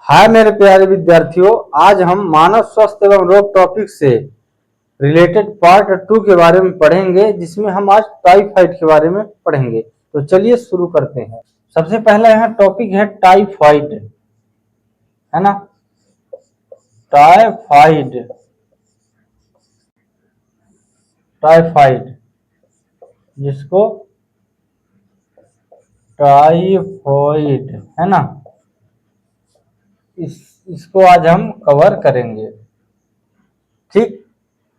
हाय मेरे प्यारे विद्यार्थियों, आज हम मानव स्वास्थ्य एवं रोग टॉपिक से रिलेटेड पार्ट 2 के बारे में पढ़ेंगे, जिसमें हम आज टाइफाइड के बारे में पढ़ेंगे। तो चलिए शुरू करते हैं। सबसे पहला यहाँ टॉपिक है टाइफाइड, है ना। टाइफाइड, टाइफाइड जिसको टाइफाइड है ना, इसको आज हम कवर करेंगे। ठीक,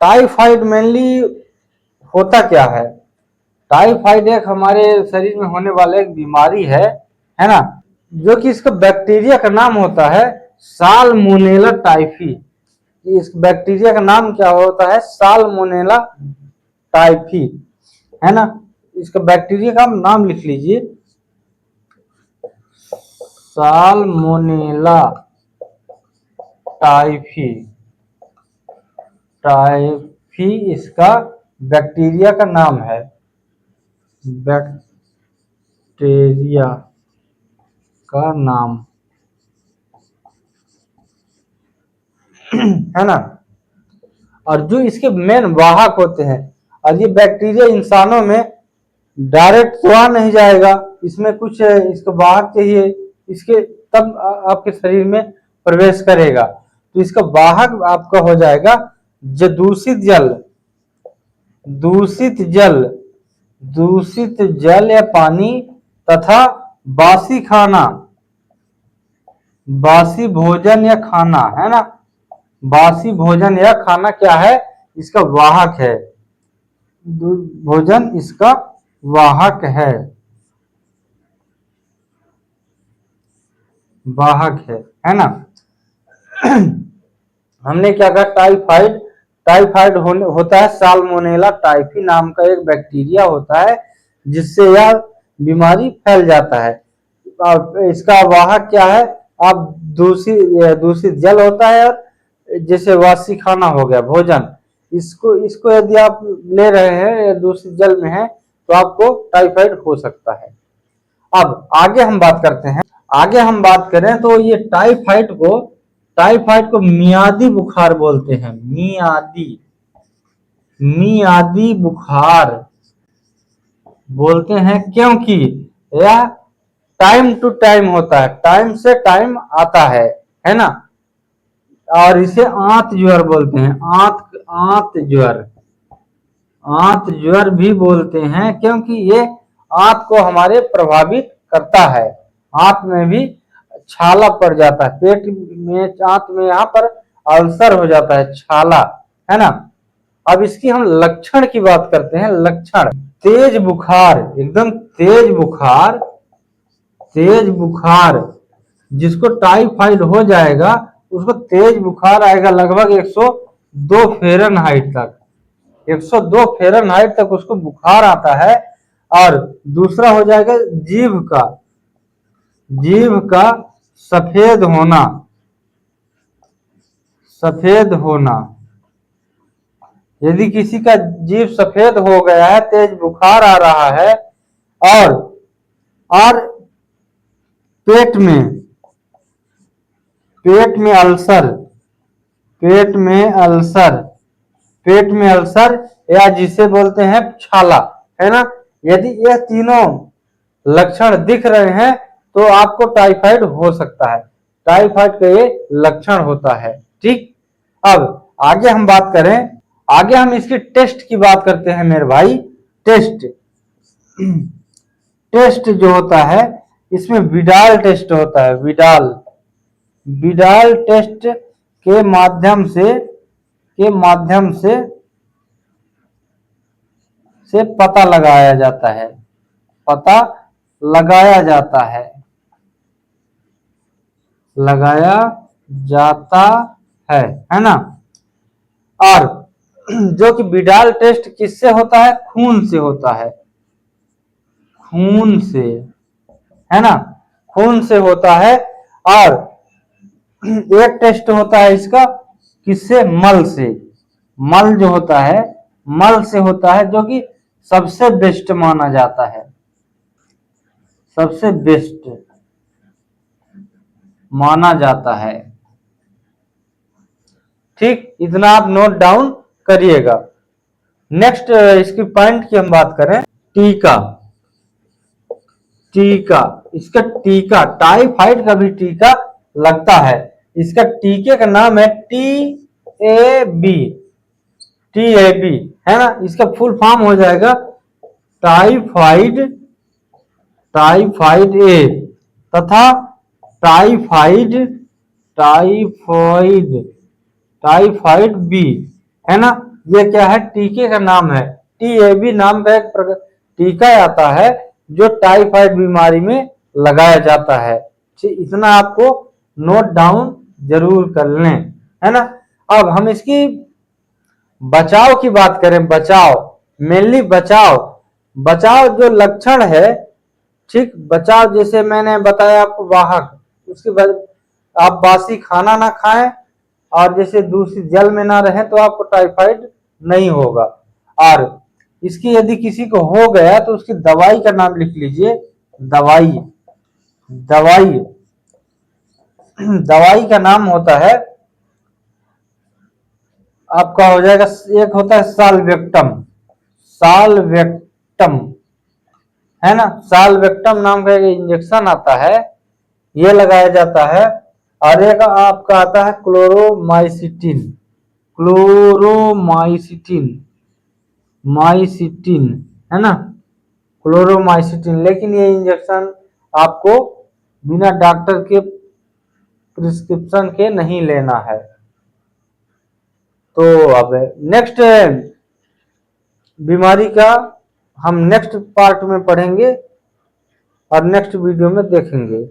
टाइफाइड मेनली होता क्या है? टाइफाइड एक हमारे शरीर में होने वाला एक बीमारी है ना, जो कि इसका बैक्टीरिया का नाम होता है साल्मोनेला टाइफी। इस बैक्टीरिया का नाम क्या होता है? साल्मोनेला टाइफी, है ना। इसका बैक्टीरिया का नाम लिख लीजिए, साल्मोनेला टाइफी। टाइफी इसका बैक्टीरिया का नाम है, बैक्टीरिया का नाम है ना। और जो इसके मेन वाहक होते हैं, और ये बैक्टीरिया इंसानों में डायरेक्ट तो आ नहीं जाएगा, इसमें कुछ इसको वाहक चाहिए, इसके तब आपके शरीर में प्रवेश करेगा। तो इसका वाहक आपका हो जाएगा जो दूषित जल, दूषित जल, दूषित जल या पानी तथा बासी खाना, बासी भोजन या खाना, है ना। बासी भोजन या खाना क्या है? इसका वाहक है। भोजन इसका वाहक है ना। हमने क्या कहा? टाइफाइड, टाइफाइड होता है साल्मोनेला टाइफी नाम का एक बैक्टीरिया होता है, जिससे यह बीमारी फैल जाता है। इसका वाहक क्या है? आप दूषित जल होता है, और जैसे वासी खाना हो गया, भोजन, इसको यदि आप ले रहे हैं या दूषित जल में है, तो आपको टाइफाइड हो सकता है। अब आगे हम बात करते हैं। आगे हम बात करें तो ये टाइफाइड को मियादी बुखार बोलते हैं। मियादी बुखार बोलते हैं, क्योंकि यह टाइम टू टाइम होता है, टाइम से टाइम आता है ना। और इसे आंत ज्वर बोलते हैं, आंत ज्वर, आंत ज्वर भी बोलते हैं, क्योंकि ये आंत को हमारे प्रभावित करता है। आंत में भी छाला पड़ जाता है, पेट में, आंत में यहाँ पर अल्सर हो जाता है, छाला, है ना। अब इसकी हम लक्षण की बात करते हैं। लक्षण: तेज बुखार, एकदम तेज बुखार, तेज बुखार। जिसको टाइफाइड हो जाएगा उसको तेज बुखार आएगा, लगभग 102 फ़ारेनहाइट तक, 102 फ़ारेनहाइट तक उसको बुखार आता है। और दूसरा हो जाएगा जीभ का सफेद होना, सफेद होना। यदि किसी का जीभ सफेद हो गया है, तेज बुखार आ रहा है, और पेट में अल्सर, पेट में अल्सर या जिसे बोलते हैं छाला, है ना। यदि ये तीनों लक्षण दिख रहे हैं तो आपको टाइफाइड हो सकता है। टाइफाइड का ये लक्षण होता है। ठीक, अब आगे हम बात करें, आगे हम इसकी टेस्ट की बात करते हैं मेरे भाई। टेस्ट जो होता है, इसमें विडाल टेस्ट होता है, विडाल टेस्ट के माध्यम से पता लगाया जाता है, लगाया जाता है ना। और जो कि विडाल टेस्ट किससे होता है? खून से होता है, खून से, है ना, खून से होता है। और एक टेस्ट होता है इसका किससे? मल से। मल जो होता है, मल से होता है, जो कि सबसे बेस्ट माना जाता है, सबसे बेस्ट माना जाता है। ठीक, इतना आप नोट डाउन करिएगा। नेक्स्ट इसकी पॉइंट की हम बात करें, टीका। टीका, इसका टीका, टाइफाइड का भी टीका लगता है। इसका टीके का नाम है TAB। TAB है ना, इसका फुल फॉर्म हो जाएगा टाइफाइड, टाइफाइड ए तथा टाइफाइड, टाइफाइड, टाइफाइड बी, है ना। ये क्या है, टीके का नाम है। TAB नाम का एक टीका आता है जो टाइफाइड बीमारी में लगाया जाता है। इतना आपको नोट डाउन जरूर कर लें, है ना। अब हम इसकी बचाव की बात करें, बचाव, मेनली बचाव, बचाव जो लक्षण है, ठीक, बचाव जैसे मैंने बताया आपको वाहक, उसके बाद आप बासी खाना ना खाएं और जैसे दूषित जल में ना रहें तो आपको टाइफाइड नहीं होगा। और इसकी यदि किसी को हो गया तो उसकी दवाई का नाम लिख लीजिए, दवाई, दवाई, दवाई का नाम होता है आपका, हो जाएगा, एक होता है साल्वेक्टम, साल्वेक्टम, है ना। साल्वेक्टम नाम का एक इंजेक्शन आता है, ये लगाया जाता है। और एक आपका आता है क्लोरोमाइसिटिन, क्लोरोमाइसिटिन, माइसिटिन, है ना, क्लोरोमाइसिटिन। लेकिन ये इंजेक्शन आपको बिना डॉक्टर के प्रिस्क्रिप्शन के नहीं लेना है। तो अब नेक्स्ट बीमारी का हम नेक्स्ट पार्ट में पढ़ेंगे और नेक्स्ट वीडियो में देखेंगे।